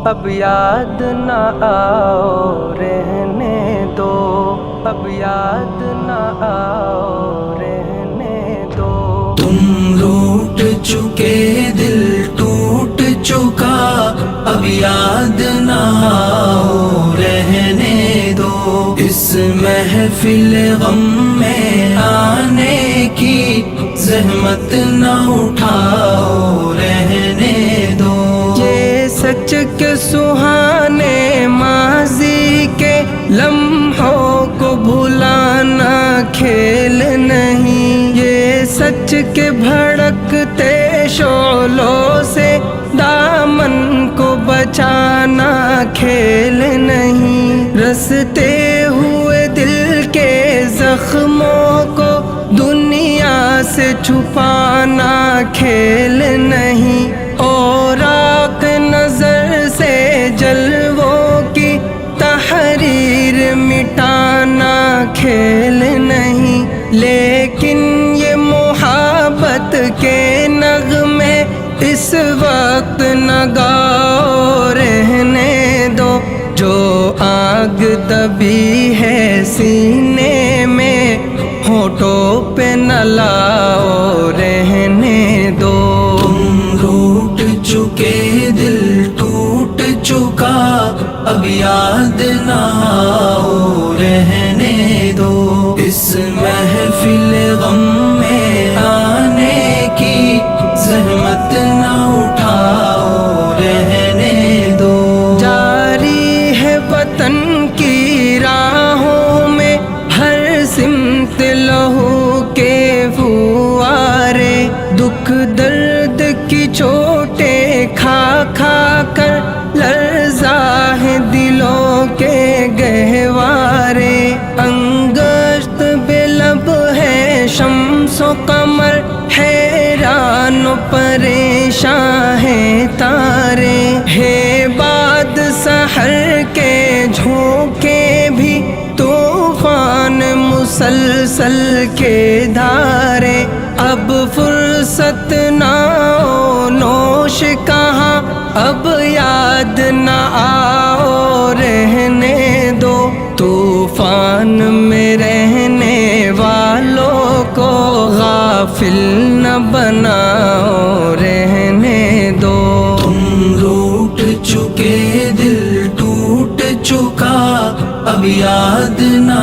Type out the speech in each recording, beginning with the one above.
اب یاد نہ آؤ رہنے دو، اب یاد نہ آؤ رہنے دو۔ تم روٹ چکے دل ٹوٹ چکا، اب یاد نہ آؤ رہنے دو۔ اس محفل غم میں آنے کی زحمت نہ اٹھاؤ رہنے دو۔ یہ سچ کے سہانے ماضی کے لمحوں کو بھلانا کھیل نہیں، یہ سچ کے بھڑکتے شعلوں سے دامن کو بچانا کھیل نہیں۔ رستے ہوئے دل کے زخموں کو دنیا سے چھپانا کھیل نہیں، اور آنکھ نظر سے جلووں کی تحریر مٹانا کھیل نہیں۔ لیکن یہ محبت کے نغمے اس وقت نہ گاؤ رہنے دو، جو آگ دبی ہے سینے میں ہونٹوں پہ نہ لاؤ رہنے دو۔ تم روٹ چکے دل ٹوٹ چکا، اب یاد نہ آؤ رہنے دو۔ اس محفل غم میں آنے کی زحمت نہ اٹھاؤ رہنے دو۔ جاری ہے وطن کی راہوں میں ہر سمت لہو کے فوارے، دکھ درد کی چوٹیں کھا کھا کر لرزا ہے دلوں کے گہوارے۔ انگشت بے لب ہے شمس و قمر، حیران و پریشاں ہیں تارے، ہے باد سحر کے جھونکے بھی طوفان مسلسل کے دھارے۔ اب فرصت نہ نوش کہاں، اب یاد نہ آؤ رہنے دو۔ طوفان میں رہنے والوں کو غافل نہ بناؤ رہنے دو۔ تم روٹ چکے دل ٹوٹ چکا، اب یاد نہ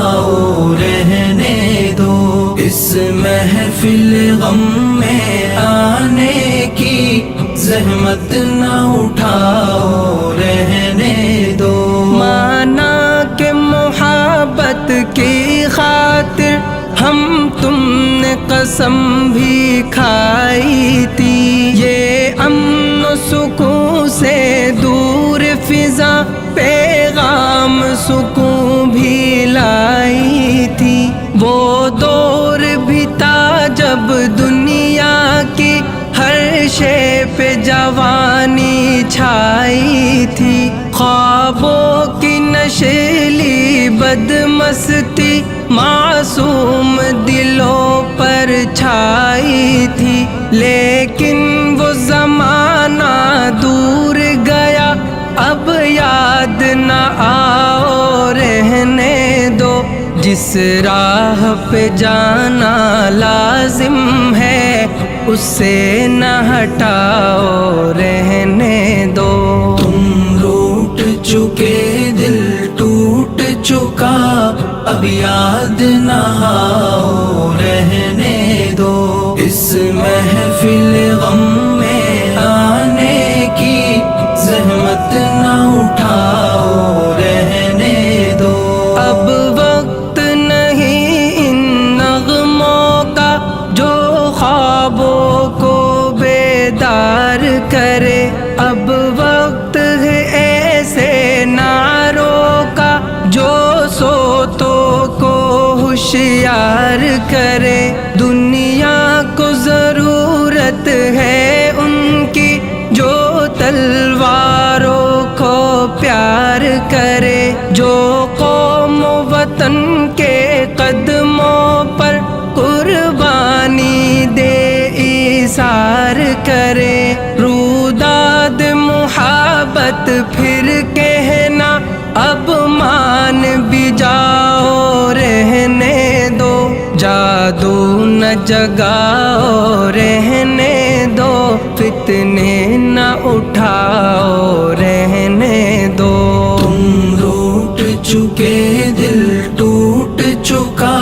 آؤ رہنے دو۔ اس محفل غم میں آنے کی زحمت نہ اٹھاؤ رہنے دو۔ مانا کہ محبت کی خاطر ہم تم نے قسم بھی کھائی تھی، یہ امن و سکون سے دور فضا پیغام سکون بھی لائی تھی۔ وہ دور بھی تھا جب دنیا کی ہر شے پہ جوانی چھائی تھی، خوابوں کی نشیلی بدمستی معصوم دلوں پر چھائی تھی۔ لیکن وہ زمانہ دور گیا، اب یاد نہ آؤ رہنے دو۔ جس راہ پہ جانا لازم ہے اس سے نہ ہٹاؤ رہنے دو۔ تم روٹ چکے دل ٹوٹ چکا، اب یاد نہ آؤ رہنے دو۔ اس محفل غم میں آنے کی زحمت نہ اٹھاؤ رہنے دو۔ اب وقت نہیں ان نغموں کا جو خوابوں کو بیدار کرے، اب وقت ہے ایسے نعروں کا جو سوتوں کو ہوشیار کرے۔ دنیا کو ضرورت ہے کرے روداد محبت پھر کہنا اب مان بھی جاؤ رہنے دو جادو نہ جگاؤ رہنے دو فتنے نہ اٹھاؤ رہنے دو تم روٹ چکے دل ٹوٹ چکا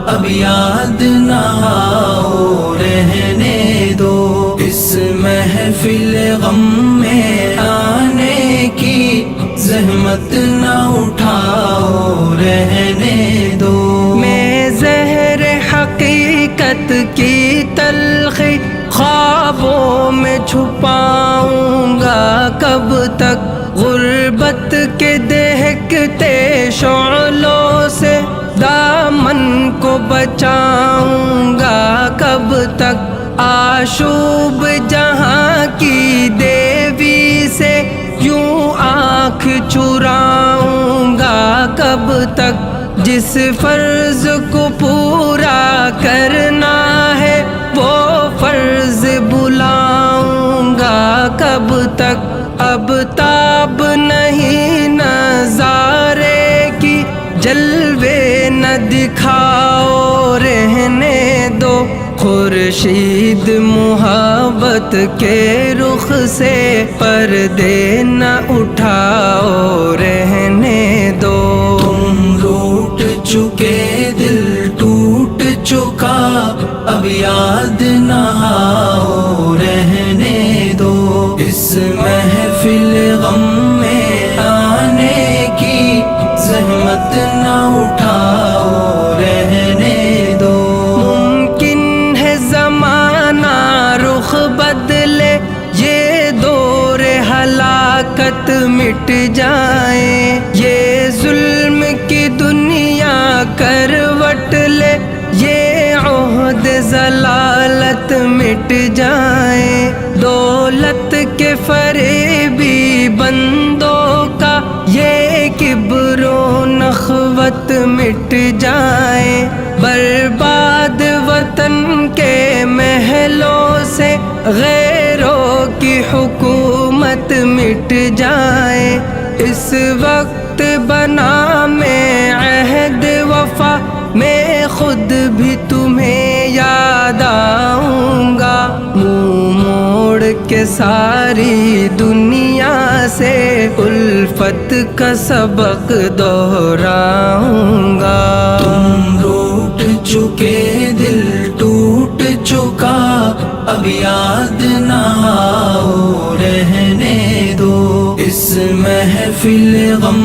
اب یاد نہ آؤ رہنے دو اس محفل غم میں آنے کی زحمت نہ اٹھاؤ رہنے دو میں زہر حقیقت کی تلخی خوابوں میں چھپاؤں گا کب تک غربت کے دہکتے شعلوں سے دامن کو بچاؤں گا کب تک آشوب جہاں کی دیوی سے یوں آنکھ چراؤں گا کب تک جس فرض کو پورا کرنا ہے وہ فرض بلاؤں گا کب تک اب تاب نہیں نظارے کی جلوے نہ دکھاؤ رہنے دو خورشید محبت کے رخ سے پردے نہ اٹھاؤ رہنے دو تم روٹ چکے دل ٹوٹ چکا اب یاد نہ آؤ رہنے دو اس محفل غم میں آنے کی زحمت نہ اٹھاؤ رہنے دو ممکن ہے زمانہ رخ بدلے یہ دور ہلاکت مٹ جائے یہ ظلم کی دنیا کروٹ لے یہ عہد ضلالت مٹ جائے دولت کے فریبی بندوں کا یہ کبر و نخوت مٹ جائے برباد وطن کے محلوں سے غیروں کی حکومت مٹ جائے اس وقت بنا میں عہد وفا میں خود بھی تمہیں یاد آؤں گا منہ موڑ کے ساری دنیا سے الفت کا سبق دہراؤں گا تم روٹ چکے دل ٹوٹ چکا اب یاد نہ آؤ رہنے دو اس محفل غم